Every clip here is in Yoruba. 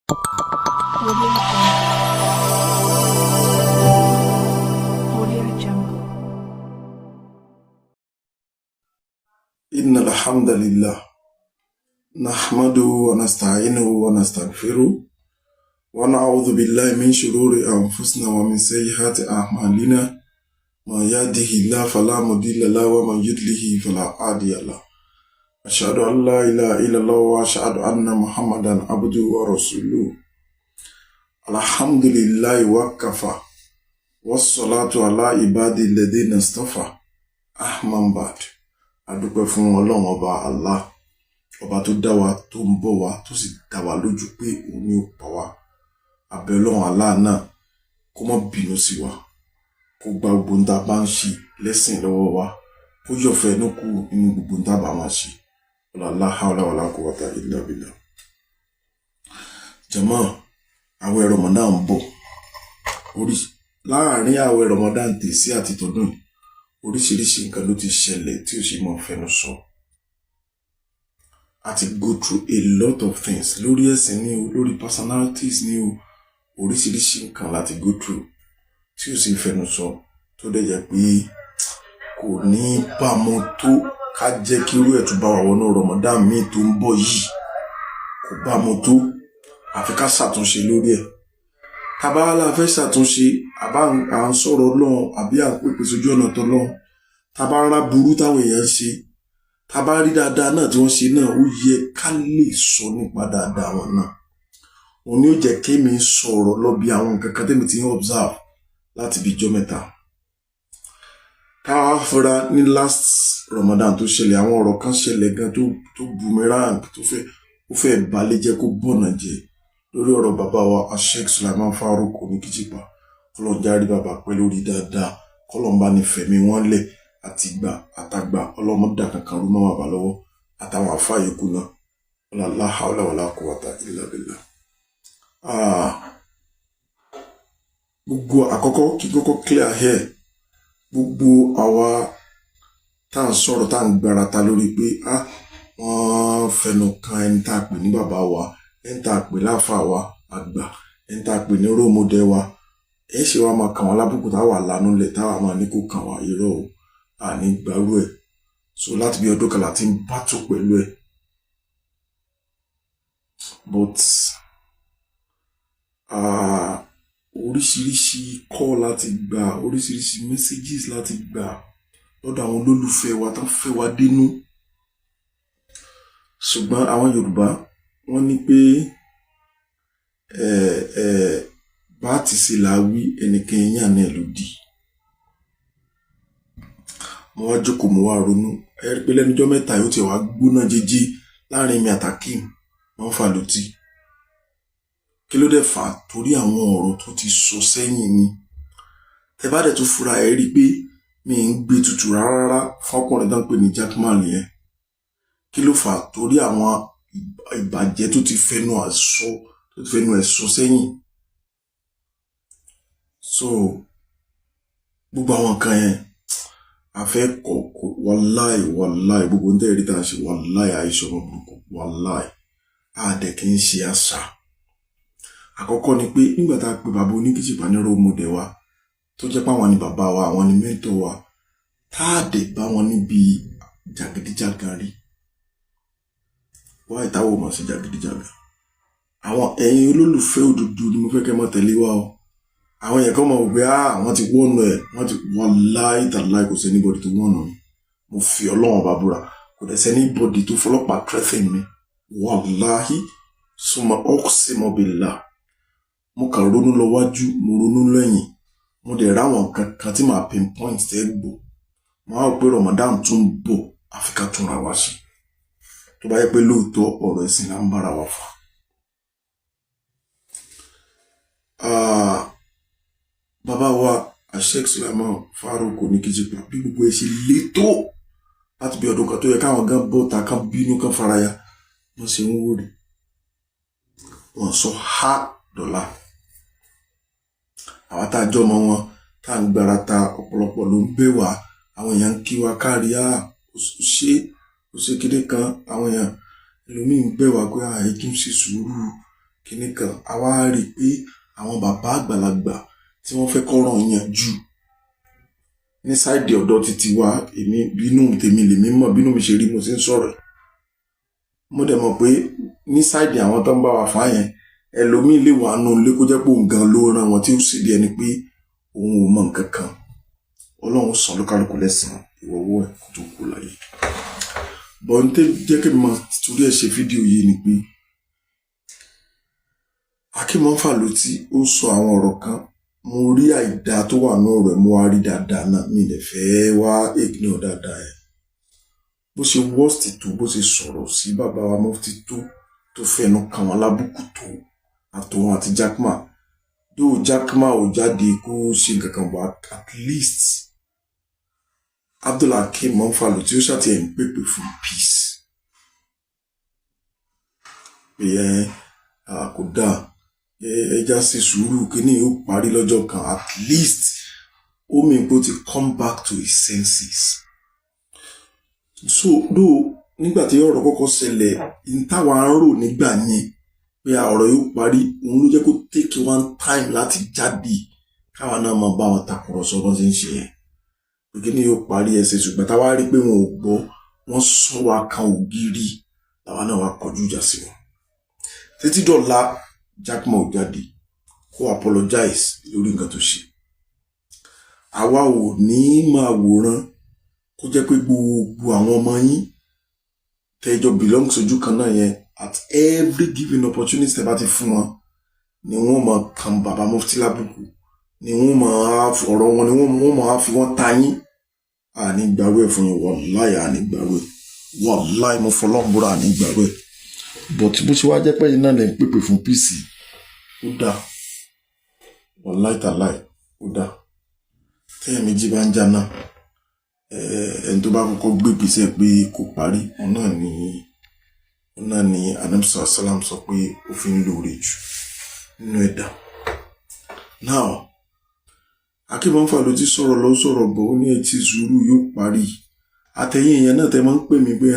Audio Jungle. إن الحمد لله نحمده ونستعينه ونستغفره ونعوذ بالله من شرور أنفسنا ومن سيئات أعمالنا ما يهده الله فلا مضل له ومن يضلل فلا هادي له أشهد أن لا إله إلا الله وأشهد أن محمدا عبده ورسوله الحمد لله وكفى والصلاة على عباده الذين اصطفى أحمد بعد adúpẹ́ fún Ọlọ́run ọba Allah ọba tó dá wa tó ń bọ̀ wá tó sì dá wa lójú pé òun ni ó pa wá abẹ́ Ọlọ́run Allah náà kó má bínú sí wa kó gba gbogbo ń tá bá ń ṣe lẹ́sìn lọ́wọ́ wa kó yọ̀fẹ́ inú kù nínú gbogbo ń tá bá máa ṣe la hawla wala quwwata illa billah. Jàmáà àwẹ̀ Ramadan ń bọ̀ láàárín àwẹ̀ Ramadan tèsí àti tọdún yìí oríṣiríṣi nǹkan ló ti ṣẹlẹ̀ tí ó ṣe mọ́ fẹnu sọ. A ti go through a lot of things lórí ẹ̀sìn ni o, lórí personalities ni o, oríṣiríṣi nǹkan láti go through tí ó sì fẹnu sọ tó dẹ̀ jẹ́ pé kò ní bámu tó ká jẹ́ kí irú ẹ̀ tún bá wà wọnú Ramadan míì tó ń bọ̀ yìí kò bámu tó àfi ká ṣàtúnṣe lórí ẹ̀. Tàbá la fẹ́ ṣàtúnṣe àbá à ń sọ̀rọ̀ Ọlọ́run àbí à ń pèpè sójú ọ̀nà tọ́lọ́run tàbá ń rá burú táwọn èèyàn ṣe tàbá rí dáadáa náà tí wọ́n ṣe náà ó yẹ ká lè sọ nípa dáadáa wọn náà. Òun ni ó jẹ́ kémi sọ̀rọ̀ lọ bí àwọn nǹkan kan tẹ́mi ti ń observe láti bí ijọ́ mẹ́ta. Káwá fúnra ní last Ramadan tó ṣẹlẹ̀ àwọn ọ̀rọ̀ kan ṣẹlẹ̀ gan tó boomerang tó fẹ́ balẹ̀ jẹ́ kó bọ̀nà jẹ́ lórí ọ̀rọ̀ bàbá wa Sheikh Sulaiman Farouk Oníkìjìpá kọlọ́n járí bàbá pẹ́ lórí dáadáa kọlọ́n bá ní fẹ̀mí wọn lẹ̀ àti gbà àtàgbà ọlọ́mọdà kankan rú mọ́ bàbá lọ́wọ́ àtàwọn àfáà yòókù náà la hawla wala quwwata illa billah. Gbogbo àkọ́kọ́ kí kọ́kọ́ clear hair gbogbo àwa tá à ń sọ̀rọ̀ tá à ń gbárata lórí pé wọ́n fẹnu kan ẹni tá a pè ní bàbá wa ẹni tá a pè láfà wa àgbà ẹni tá a pè ní róòmọdé wa ẹ ṣe wá máa kàn wá lábùkù táwa lánú lẹ táwa máa ní kó kàn wá irọ́ o àní gbárù ẹ̀ so láti bí ọdún kan láti ń bátò pẹ̀lú ẹ̀ but oríṣiríṣi call láti gbà oríṣiríṣi messages láti gbà lọ́dọ̀ àwọn olólùfẹ́ wa tó fẹ́ wa dénú ṣùgbọ́n àwọn Yorùbá wọ́n ní pé bá ti ṣe là wí ẹnìkan yàn náà lòdì. Mo wá jókòó mo wá ronú ẹ rí pé lẹ́nujọ́ mẹ́ta yóò ti wá gbóná jẹ́jẹ́ láàrin mi àtàkìm wọ́n fà lótì. Kí ló dé fà á? Torí àwọn ọ̀rọ̀ tó ti sọ sẹ́yìn ni. Tẹ bá dẹ̀ tún fura ẹ rí pé mi ń gbé tutù rárá fọkùnrin tó ń pè ní Jackman yẹn. Kí ló fà á? Torí àwọn ìbàjẹ́ tó ti fẹnu ẹ̀ sọ sẹ́yìn. So gbogbo àwọn kan yẹn a fẹ́ kọ̀ wàláì gbogbo ń tẹ́rí tá a ṣe wàláì àìṣọ́ ọmọ burúkú wàláì àdẹ̀ kì í ṣe àṣà. Àkọ́kọ́ ni pé nígbà tá a pe bàbá Oníkìjìpá ní róòmọdé wa tó jẹ́ pé àwọn ni bàbá wa àwọn ni mẹ́tọ̀ wa tá a dẹ̀ bá wọn níbi jàgídíjàgan rí. Wá ìtawọ̀ mọ̀ sí jàgídíjàgan. Àwọn ẹ̀yin olólùfẹ́ òdodo ni mo fẹ́ kẹ́ mọ́ tẹ̀lé wa o. Àwọn èèyàn kan mọ̀ wípé àwọn ti wọ́nà ẹ̀ wọ́n ti wallahi tallahi kò sí anybody tó wọ́nà mi. Mo fi Ọlọ́run bá búra kò dẹ̀ sí anybody tó fọlọ́pàá threaten mi. Wallahi summa uqsimu billah. Mo kàn ronú lọ wájú mo ronú lẹ́yìn mo dẹ̀ ráwọn kankan tí màá pinpoint tẹ́ gbò. Mo á rò pé Ramadan tún bọ̀ àfi ká túnra wá sí. Tó bá yẹ pé lóòótọ́ ọ̀rọ̀ ẹ̀sìn là ń bára wa fà. Bàbá wa Sheikh Sulaiman Farouk Oníkìjìpá bí gbogbo ẹ̀ ṣe lé tó láti bí ọdún kan tó yẹ káwọn gan bọ́ta kan bínú kan faraya wọ́n ṣe ń wòrè wọ́n sọ ha dọ́là. Àwọn tá a jọ mọ wọn tá a ń gbára ta ọ̀pọ̀lọpọ̀ ló ń bẹ̀ wá àwọn èèyàn ń kí wa kárí ó ṣe kéde kan àwọn èèyàn ẹlòmíì ń bẹ̀ wá pé àìtún ṣe sùúrù kíní kan a wá rí i pé àwọn bàbá àgbàlagbà tí wọ́n fẹ́ kọ́rọ̀ yanjú ní sáìdì ọ̀dọ̀ títí wa èmi bínú tèmi lèmi mọ̀ bínú mi ṣe rí mo sì ń sọ̀rọ̀ mo dẹ̀ mọ̀ pé ní sáìdì àwọn tó ń bá wa fà yẹn ẹlòmíì lè wà nù lé kó jẹ́ pé òun gan ló rán wọn tí ó sì bí ẹni pé òun ò mọ̀ nǹkan kan ọlọ́run sàn ló kálukú lẹ́sàn-án ìwọ́wọ́ ẹ̀ kó tó kú láyé bọ̀ ní tẹ́ jẹ́ kí n máa torí ẹ̀ ṣe fídíò yìí ni pé Akínmọ́fà ló tí ó sọ àwọn ọ̀rọ̀ kan mo rí àìdá tó wà náà rẹ̀ mo wá rí dáadáa náà mi lè fẹ́ wá ignore dáadáa ẹ̀ bó ṣe worst tó bó ṣe sọ̀rọ̀ sí bàbá wa Mufti tó fẹnu kàn wọ́n lábùkù tó àtòun àti Jakma tó Jakma ò jáde kó ṣe nǹkan kan wá at least Abdulhakeem Mọ́fà ló tí ó ṣàtìyẹ̀ ń pèpè fún peace pé kò dáa ẹja ṣe sùúrù kíní yóò parí lọ́jọ́ kan at least ó mìíràn pé ó ti come back to his senses so though nígbà tí ọ̀rọ̀ kọ́kọ́ ṣẹlẹ̀ ní táwa ń rò nígbà yẹn pé ọ̀rọ̀ yóò parí òun ló jẹ́ kó take one time láti jáde káwa náà máa bá wọn tàkùrọ̀sọ bọ́n ṣe ń ṣe yẹn pé kíní yóò parí ẹsẹ̀ ṣùgbọ́n táwa rí pé wọn ò gbọ́ wọ́n sún wa kan ògiri táwa náà wá kọjú ìjà sí wọn títí dọ̀la Jakma ò jáde kó apologize lórí nǹkan tó ṣe àwa ò ní máa wòran kó jẹ́ pé gbogbo àwọn ọmọ yín tẹ́jọ belong sójú kan náà yẹn at every given opportunity tẹ́ bá ti fún wọn ni wọ́n máa kan bàbá Mufti lábùkù ni wọ́n máa ọ̀rọ̀ wọn ni wọ́n máa fi wọ́n ta yín àní gbàrú ẹ̀ fún yín wallahi àní gbàrú ẹ̀ wallahi mo fọlọ́mbúra àní gbàrú ẹ̀ but bó ṣe wá jẹ́ pé iná lè ń pèpè fún peace ó dáa wallahi tallahi ó dáa tẹ́yẹ̀ méjì bá ń jà náà ẹni tó bá kọ́kọ́ gbé gbèsè pé kò parí òun náà ni anamsa salam sọ pé ó fi ń lóore jù nínú ẹ̀dá now Akínmọ́fà ló ti sọ̀rọ̀ lọ sọ̀rọ̀ bọ̀ ó ní ẹ ti sùúrù yóò parí àtẹ̀yìn èèyàn náà tẹ́ máa ń pè mí pé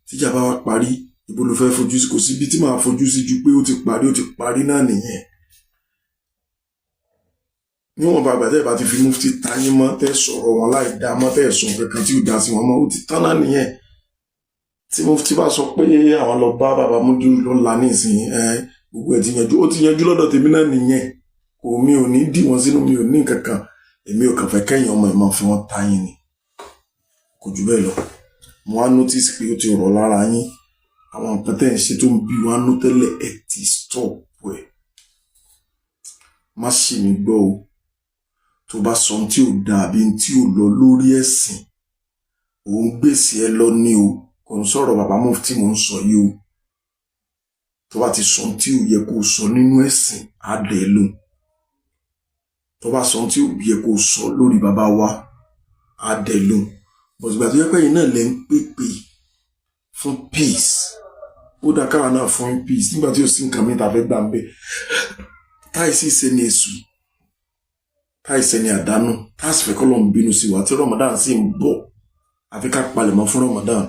tíjà bá wá parí ibo ló fẹ́ fojú sí kò síbi tí màá fojú sí ju pé ó ti parí náà nìyẹn níwọ̀n bá àgbà tẹ́ bá ti fi Mufti tayín mọ́ tẹ́ sọ̀rọ̀ wọn láì dá mọ́ tẹ́ sọ kankan tí ò dá sí wọn mọ́ ó ti tán náà nìyẹn tí Mufti bá sọ pé àwọn lọ bá bàbá Múdù lọ́la nísìnyí gbogbo ẹ̀ ti yanjú ó ti yanjú lọ́dọ̀ tèmi náà nìyẹn kò mi ò ní dì wọ́n sínú mi ò ní kankan èmi ò kàn fẹ́ kẹ́yìn ọmọ ìmọ̀ fi wọ́n tayín ni kò jù bẹ́ẹ̀ lọ mo wá notice pé ó ti rọ̀ lára yín àwọn nǹkan tẹ́ ń ṣe tó ń bí wọn nú tẹ́lẹ̀ ẹ̀ ti stop ẹ̀ má ṣì mí gbọ́ o tó bá sọ tí ò dáa àbí tí ò lọ lórí ẹ̀sìn òun gbèsè ẹ lọ ní o kò ń sọ̀rọ̀ bàbá Mufti mò ń sọ yìí o tó bá ti sọ tí ò yẹ kó sọ nínú ẹ̀sìn á dẹ̀ lò tó bá sọ tí ò yẹ kó sọ lórí bàbá wa á dẹ̀ lò bọ̀dùgbà tó yẹ pé yìí náà lẹ́ ń pèpè fún peace ó dá káwa náà fún peace nígbà tí ó sì nǹkan mìíràn fẹ́ gbà ń bẹ táìsí ṣe ní èṣù táìsí ní àdánù táìsí fẹ́ kọ́ lọ́n bínú sí wa tí Ramadan sì ń bọ̀ àfi ká palẹ̀mọ́ fún Ramadan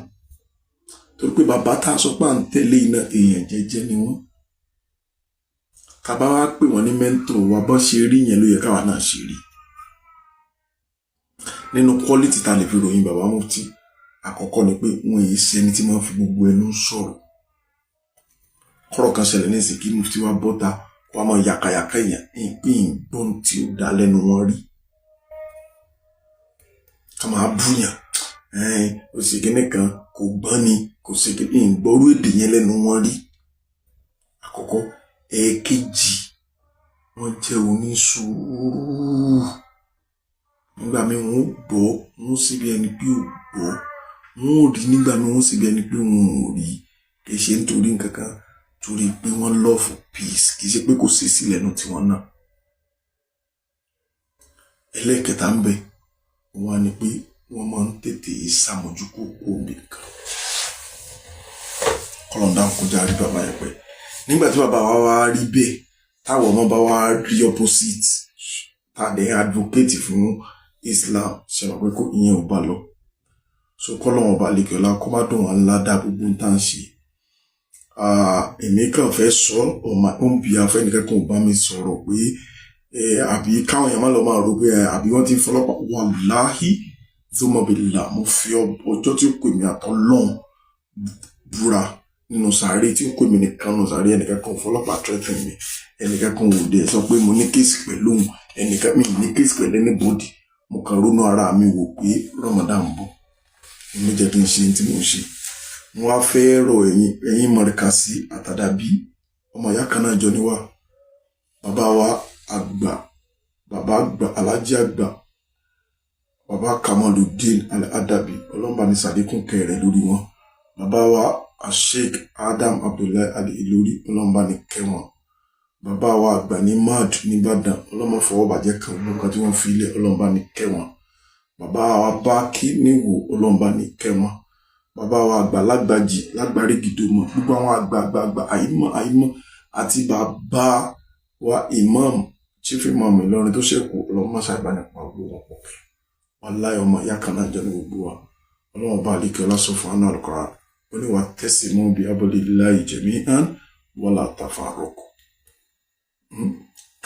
torí pé bàbá tá a sọ pé à ń tẹ̀lé iná èèyàn jẹ́jẹ́ ni wọ́n tàbá wá pè wọ́n ní mẹ́ńtọ̀ wa bọ́ ṣe rí yẹn ló yẹ káwa náà ṣe rí nínú quality tá a lè fi ròyìn bàbá Mufti àkọ́kọ́ ni pé wọ́n èyí ṣe ẹni tí wọ́n fi gbogbo ẹnu sọ̀rọ̀ kọ́rọ̀ kan ṣẹlẹ̀ ní ìsìnkí Mufti wa bọ́ta wọ́n máa yàkàyàkà èèyàn ìpín ìgbọ́n tí ó dá lẹ́nu wọn rí ká máa búyàn ó sì kíní kan kò gbọ́n ni kò sì kíní ìgbọ́rú èdè yẹn lẹ́nu wọn rí àkọ́kọ́ ẹ̀ẹ̀kejì wọ́n jẹ́ onísùúrù nígbà míì wọ́n gbọ́ wọ́n sì bí ẹni pé ò gbọ́ wọ́n ò rí nígbà míì wọ́n sì bí ẹni pé wọ́n ò rí kì í ṣe nítorí nǹkan kan torí pé wọ́n love peace kì í ṣe pé kò sí sí lẹ́nu tiwọn náà ẹlẹ́ẹ̀kẹta ń bẹ wọ́n á ní pé wọ́n máa ń tètè ṣàmójúkú omi kan kọlọ̀ndà ń kọjá rí bàbá yẹn pẹ́ nígbà tí bàbá wa wá rí bẹ́ẹ̀ táwọn ọmọ bá wá rí opposite tàdé advocate fún Islam ṣe wà pé kó ìyẹn ò bá lọ so kọ́lọ́wọ́n bá lè kí ọlá kó má dùn wọn ńlá dá gbogbo tá à ń ṣe èmi kàn fẹ́ sọ on my own behalf ẹnìkan kan ò bá mi sọ̀rọ̀ pé àbí káwọn èèyàn má lọ máa rò pé àbí wọ́n ti ń fọlọ́pàá wàláhì zomobila mo fi ọjọ́ tí ó pè mí àtọ́lọ́hún búra nínú sàárè tí ó pè mí nìkan nínú sàárè ẹnìkan kan fọlọ́pàá threatening mi ẹnìkan kan ò dé sọ pé mo ní kéèsì pẹ̀lú òun ẹnìkan mi ní kéèsì pẹ̀lú anybody mo kàn ronú ara mi wò pé Ramadan ń bọ̀ mo jẹ́ kí n ṣe tí mo ṣe wọ́n á fẹ́ rọ ẹ̀yin Mọ̀rẹ́kàsí àtàdàbí ọmọ ìyá kan náà jọ níwá bàbá wa àgbà bàbá àgbà alájí àgbà bàbá Kamaludin Al-Adabi ọlọ́mọba ní sàdékùn kẹrẹ lórí wọn bàbá wa Sheikh Adam Abdullahi Ali Ilori ọlọ́mọba ní kẹwọn bàbá wa àgbà ní mad nìbàdàn ọlọ́mọ fọwọ́ bàjẹ́ kan nǹkan tí wọ́n fi ilẹ̀ ọlọ́mọba ní kẹwọn bàbá wa Bákí níwò ọlọ́mọba ní kẹwọn bàbá wa àgbà lágbàjì lágbàrí gìdòmọ gbogbo àwọn àgbààgbà àìmọ̀ àti bàbá wa imam chief imam Ìlọrin tó ṣẹ̀kù ọlọ́mọ ṣàìbánipọ̀ gbogbo wọn pọ̀ wallahi ọmọ ìyá kan náà jẹ́ ní gbogbo wa ọlọ́wọ́n bá àlíkẹ́ ọlásọ fún àánú Al-Qur'an ó ní wà tasimu bi hablillahi jami'an wala tafarraqu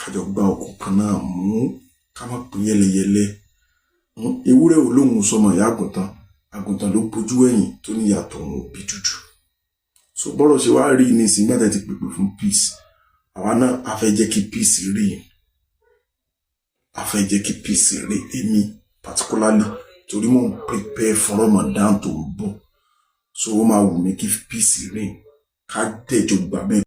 kájọ gba ọkùn kan náà mú ká má pín yẹlẹyẹlẹ ewúrẹ́ ò lóhun sọmọ ìyá àgùntàn ló bójú ẹ̀yìn tó níyàtọ̀ òun òbí dúdú so bọ́rọ̀ ṣe wá rí ní ìsìn gbàtẹ́ ti pèpè fún peace àwa náà a fẹ́ jẹ́ kí peace rí èmi particularly torí mo ń prepare for Ramadan tó ń bọ̀ so ó máa wù mí kí peace rí ká dẹ̀jọ gbà bẹ́ẹ̀.